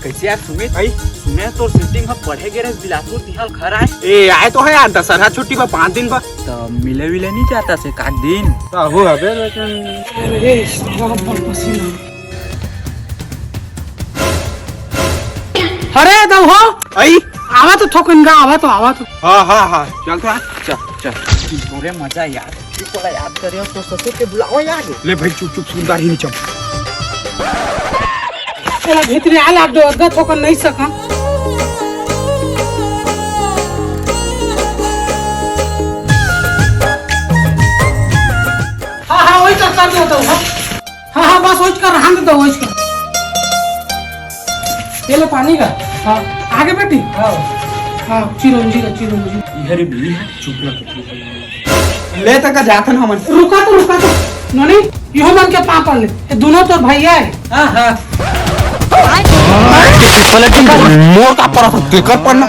कैसे यार सुमित भाई सुने तो सेटिंग में पढ़े गए बिलासपुर तिहाल घर आए ए आए तो है यार दशहरा छुट्टी पर 5 दिन पर तो मिले विले नहीं जाता से का दिन हो अबे लेकिन अरे बहुत पसीना अरे दो हो आई आवा तो ठोकन गा आवा तो हाँ चल तो चल थोड़े मजा यार तू थोड़ा याद करे तो ससुर के बुलाओ यार ले भाई चुप सुंदर ही नहीं चम चला भीतरे आ लाग दो अगा ठोकन नहीं सका हाँ वही कर दो तो हाँ बस वही कर हां दो वही कर ये ले पानी का हाँ आगे बेटी हाँ चिरंजी इधर भी है चुप लग ले तक जाथन हमन रुका तो ननी यो मन के पापा ले ये दोनों तो भैया है हां मोर का पर कर पड़ना